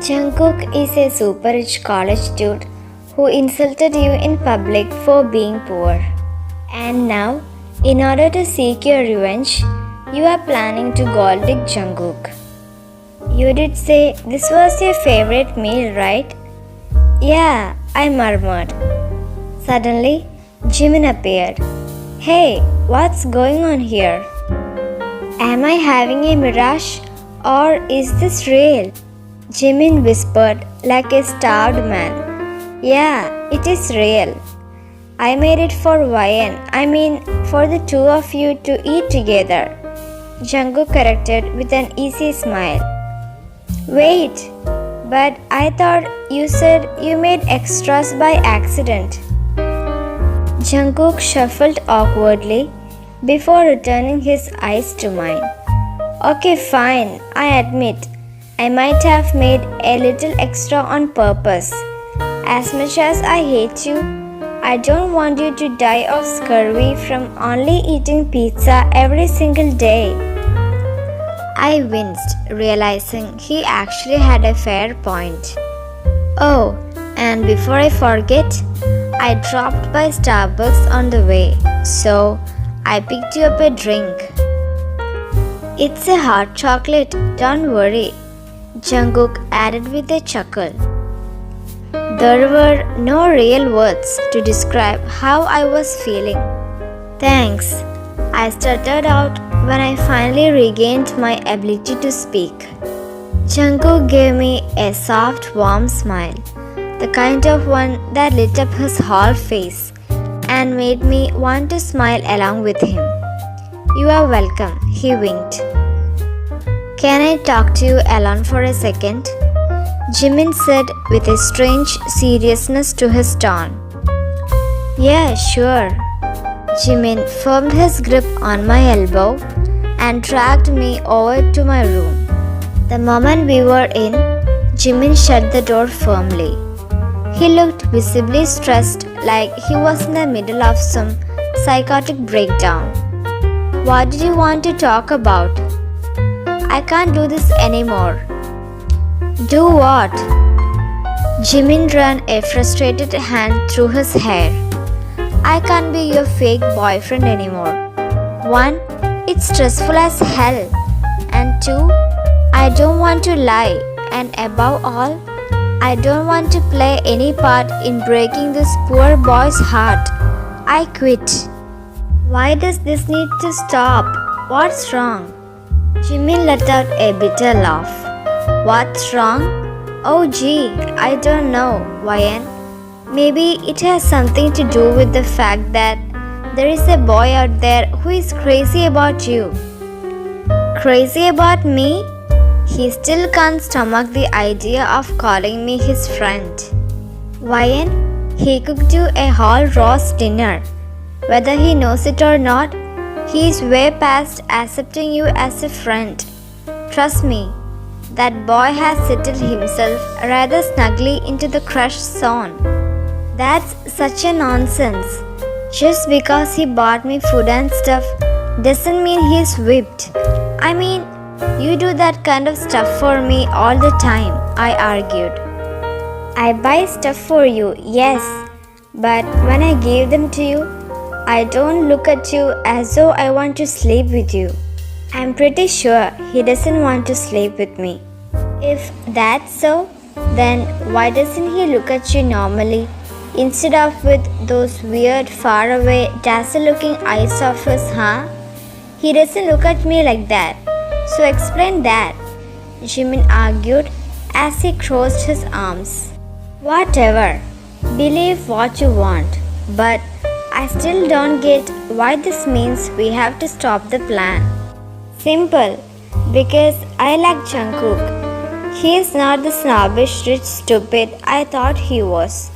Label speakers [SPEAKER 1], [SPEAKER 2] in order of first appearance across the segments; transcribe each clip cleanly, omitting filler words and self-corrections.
[SPEAKER 1] Jungkook is a super rich college dude who insulted you in public for being poor. And now, in order to seek your revenge, you are planning to gold dig Jungkook. You did say this was your favorite meal, right? Yeah, I murmured. Suddenly, Jimin appeared. Hey, what's going on here? Am I having a mirage or is this real? Jimin whispered like a starved man. Yeah, it is real. I made it for for the two of you to eat together. Jungkook corrected with an easy smile. Wait, but I thought you said you made extras by accident. Jungkook shuffled awkwardly before returning his eyes to mine. Okay, fine, I admit. I might have made a little extra on purpose. As much as I hate you, I don't want you to die of scurvy from only eating pizza every single day. I winced, realizing he actually had a fair point. Oh, and before I forget, I dropped by Starbucks on the way, so I picked you up a drink. It's a hot chocolate, don't worry, Jungkook added with a chuckle. There were no real words to describe how I was feeling. Thanks, I stuttered out when I finally regained my ability to speak. Jungkook gave me a soft, warm smile, the kind of one that lit up his whole face and made me want to smile along with him. You are welcome, he winked. Can I talk to you alone for a second? Jimin said with a strange seriousness to his tone. Yeah, sure. Jimin firmed his grip on my elbow and dragged me over to my room. The moment we were in, Jimin shut the door firmly. He looked visibly stressed, like he was in the middle of some psychotic breakdown. What did you want to talk about? I can't do this anymore. Do what? Jimin ran a frustrated hand through his hair. I can't be your fake boyfriend anymore. 1. It's stressful as hell. And 2. I don't want to lie. And above all, I don't want to play any part in breaking this poor boy's heart. I quit. Why does this need to stop? What's wrong? Jimin let out a bitter laugh. What's wrong? Oh gee, I don't know, Ryan. Maybe it has something to do with the fact that there is a boy out there who is crazy about you. Crazy about me? He still can't stomach the idea of calling me his friend. Ryan, he cooked you a whole roast dinner. Whether he knows it or not, he is way past accepting you as a friend. Trust me, that boy has settled himself rather snugly into the crush zone. That's such a nonsense. Just because he bought me food and stuff doesn't mean he's whipped. You do that kind of stuff for me all the time, I argued. I buy stuff for you, yes, but when I give them to you, I don't look at you as though I want to sleep with you. I'm pretty sure he doesn't want to sleep with me. If that's so, then why doesn't he look at you normally instead of with those weird faraway dazzle-looking eyes of his, huh? He doesn't look at me like that. So explain that, Jimin argued as he crossed his arms. Whatever. Believe what you want, but I still don't get why this means we have to stop the plan. Simple, because I like Jungkook. He is not the snobbish rich stupid I thought he was.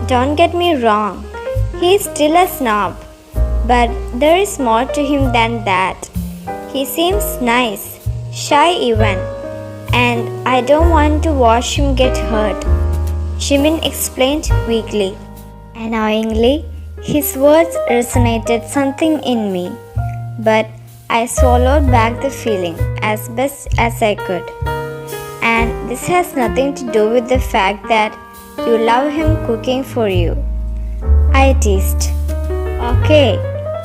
[SPEAKER 1] Don't get me wrong, he is still a snob, but there is more to him than that. He seems nice, shy even, and I don't want to watch him get hurt, Jimin explained weakly. Annoyingly, his words resonated something in me, but I swallowed back the feeling as best as I could. And and this has nothing to do with the fact that you love him cooking for you. I teased. Okay,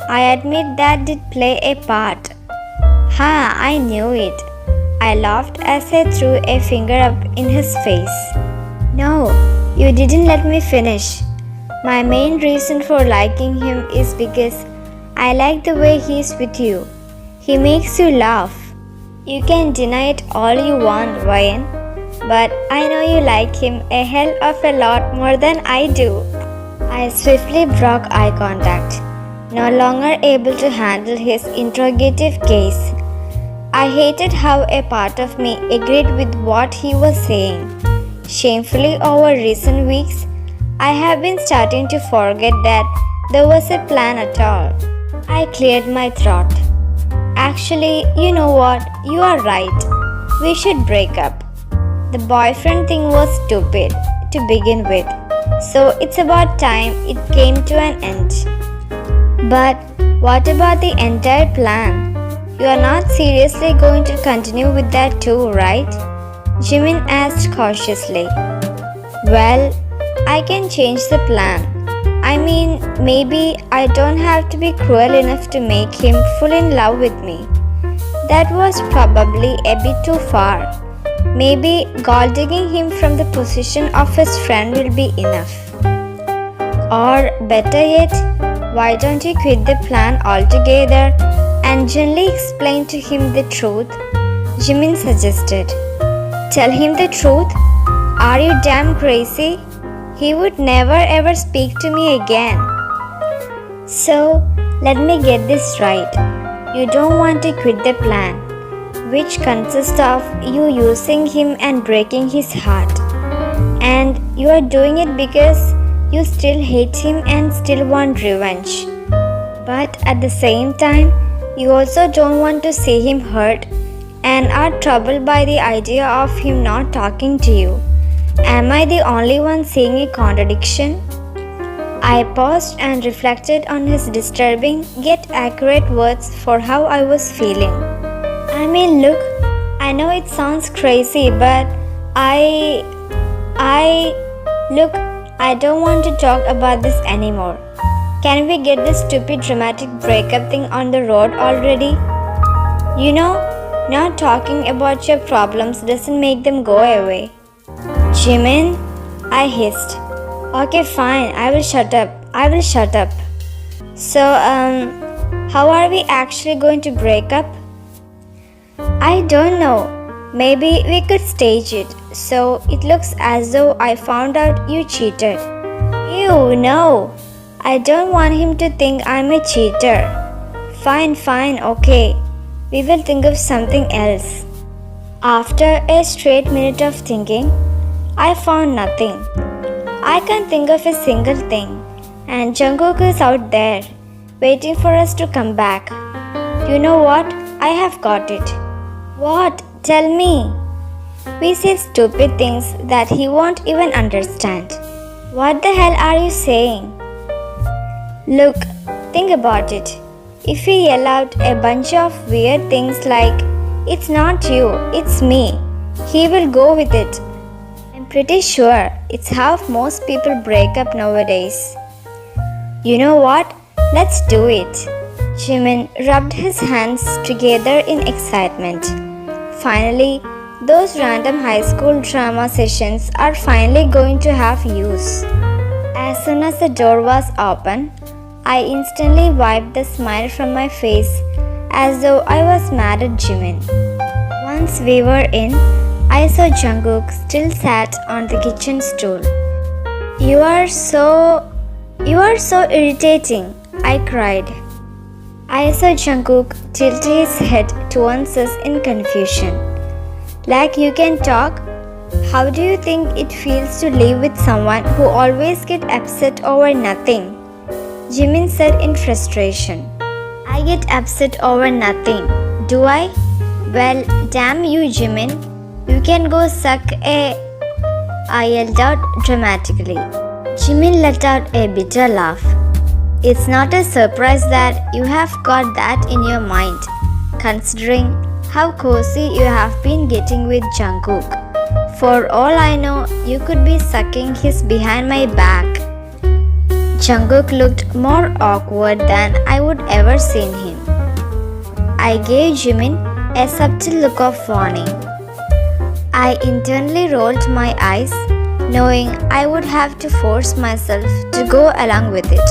[SPEAKER 1] I admit that did play a part. Ha, I knew it. I laughed as I threw a finger up in his face. No, you didn't let me finish. My main reason for liking him is because I like the way he's with you. He makes you laugh. You can deny it all you want, Ryan, but I know you like him a hell of a lot more than I do. I swiftly broke eye contact, no longer able to handle his interrogative gaze. I hated how a part of me agreed with what he was saying. Shamefully, over recent weeks, I have been starting to forget that there was a plan at all. I cleared my throat. Actually, you know what? You are right. We should break up. The boyfriend thing was stupid to begin with, so it's about time it came to an end. But what about the entire plan? You are not seriously going to continue with that too, right? Jimin asked cautiously. Well, I can change the plan. I mean, maybe I don't have to be cruel enough to make him fall in love with me. That was probably a bit too far. Maybe gold digging him from the position of his friend will be enough. Or better yet, why don't you quit the plan altogether and gently explain to him the truth? Jimin suggested. Tell him the truth? Are you damn crazy? He would never ever speak to me again. So, let me get this right. You don't want to quit the plan, which consists of you using him and breaking his heart. And you are doing it because you still hate him and still want revenge. But at the same time, you also don't want to see him hurt and are troubled by the idea of him not talking to you. Am I the only one seeing a contradiction? I paused and reflected on his disturbing yet accurate words for how I was feeling. I mean, look, I know it sounds crazy, but look, I don't want to talk about this anymore. Can we get this stupid dramatic breakup thing on the road already? You know, not talking about your problems doesn't make them go away. Jimin, I hissed. Okay, fine, I will shut up. So, how are we actually going to break up? I don't know. Maybe we could stage it so it looks as though I found out you cheated. Ew, no. I don't want him to think I'm a cheater. Fine, okay. We will think of something else. After a straight minute of thinking, I found nothing. I can't think of a single thing, and Jungkook is out there, waiting for us to come back. You know what? I have got it. What? Tell me. We say stupid things that he won't even understand. What the hell are you saying? Look, think about it. If we yell out a bunch of weird things like, it's not you, it's me, he will go with it. I'm pretty sure it's how most people break up nowadays. You know what? Let's do it. Jimin rubbed his hands together in excitement. Finally, those random high school drama sessions are finally going to have use. As soon as the door was open, I instantly wiped the smile from my face as though I was mad at Jimin. Once we were in, I saw Jungkook still sat on the kitchen stool. You are so irritating, I cried. I saw Jungkook tilt his head towards us in confusion. Like you can talk? How do you think it feels to live with someone who always gets upset over nothing? Jimin said in frustration. I get upset over nothing, do I? Well, damn you, Jimin. You can go suck a... I yelled out dramatically. Jimin let out a bitter laugh. It's not a surprise that you have got that in your mind, considering how cozy you have been getting with Jungkook. For all I know, you could be sucking his behind my back. Jungkook looked more awkward than I would ever seen him. I gave Jimin a subtle look of warning. I internally rolled my eyes, knowing I would have to force myself to go along with it.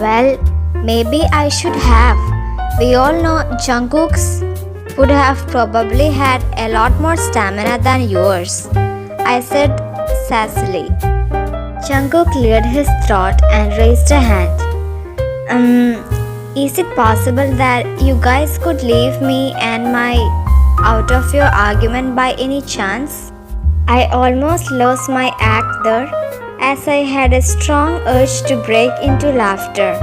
[SPEAKER 1] Well, maybe I should have. We all know Jungkook's would have probably had a lot more stamina than yours, I said sassily. Jungkook cleared his throat and raised a hand. Is it possible that you guys could leave me and my out of your argument by any chance? I almost lost my act there as I had a strong urge to break into laughter.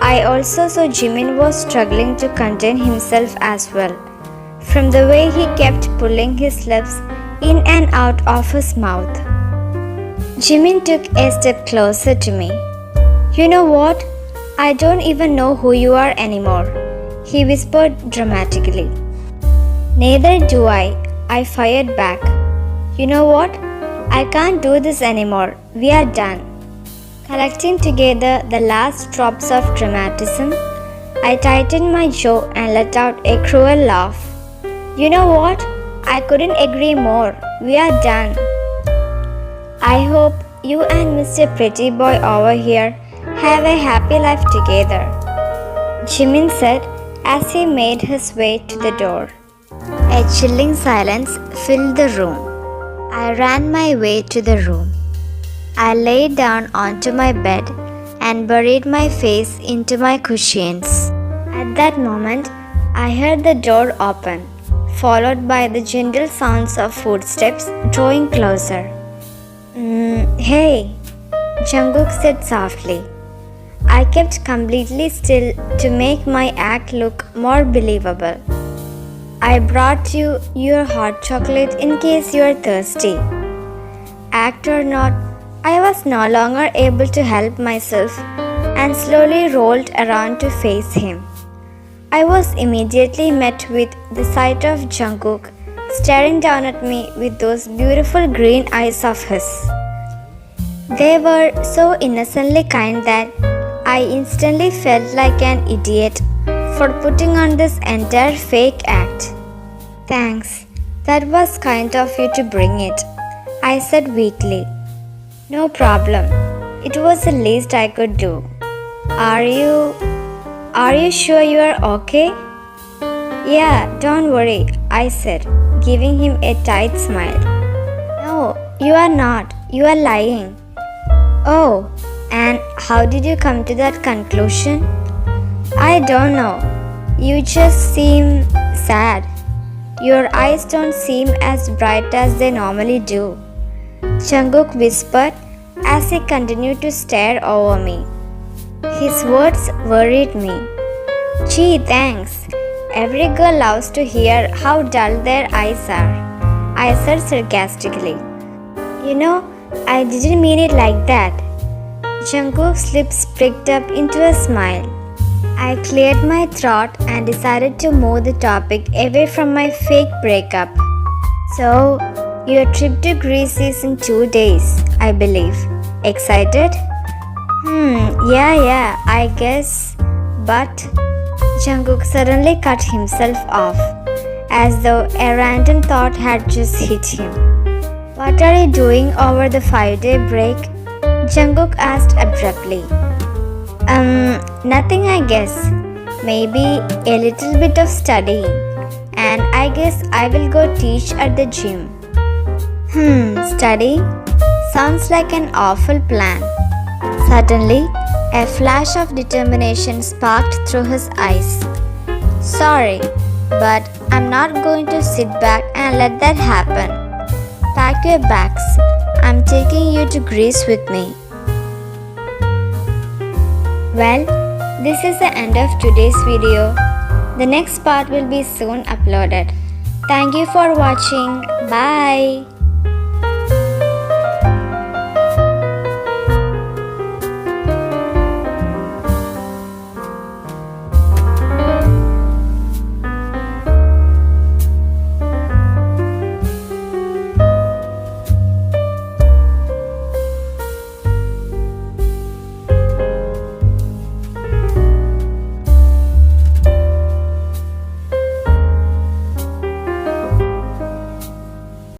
[SPEAKER 1] I also saw Jimin was struggling to contain himself as well, from the way he kept pulling his lips in and out of his mouth. Jimin took a step closer to me. You know what? I don't even know who you are anymore, he whispered dramatically. Neither do I fired back. You know what? I can't do this anymore. We are done. Collecting together the last drops of dramatism, I tightened my jaw and let out a cruel laugh. You know what? I couldn't agree more. We are done. I hope you and Mr. Pretty Boy over here have a happy life together, Jimin said as he made his way to the door. A chilling silence filled the room. I ran my way to the room. I lay down onto my bed and buried my face into my cushions. At that moment, I heard the door open, followed by the gentle sounds of footsteps drawing closer. Hey, Jungkook said softly. I kept completely still to make my act look more believable. I brought you your hot chocolate in case you are thirsty. Act or not, I was no longer able to help myself and slowly rolled around to face him. I was immediately met with the sight of Jungkook staring down at me with those beautiful green eyes of his. They were so innocently kind that I instantly felt like an idiot for putting on this entire fake act. Thanks, that was kind of you to bring it, I said weakly. No problem, it was the least I could do. Are you sure you are okay? Yeah, don't worry, I said, giving him a tight smile. No, you are not, you are lying. Oh, and how did you come to that conclusion? I don't know. You just seem sad. Your eyes don't seem as bright as they normally do, Jungkook whispered as he continued to stare over me. His words worried me. Gee, thanks. Every girl loves to hear how dull their eyes are, I said sarcastically. You know, I didn't mean it like that. Jungkook's lips pricked up into a smile. I cleared my throat and decided to move the topic away from my fake breakup. So, your trip to Greece is in 2 days, I believe. Excited? Yeah, I guess. But Jungkook suddenly cut himself off, as though a random thought had just hit him. What are you doing over the 5-day break? Jungkook asked abruptly. Nothing I guess. Maybe a little bit of studying. And I guess I will go teach at the gym. Study? Sounds like an awful plan. Suddenly, a flash of determination sparked through his eyes. Sorry, but I'm not going to sit back and let that happen. Pack your bags. I'm taking you to Greece with me. Well, this is the end of today's video. The next part will be soon uploaded. Thank you for watching. Bye.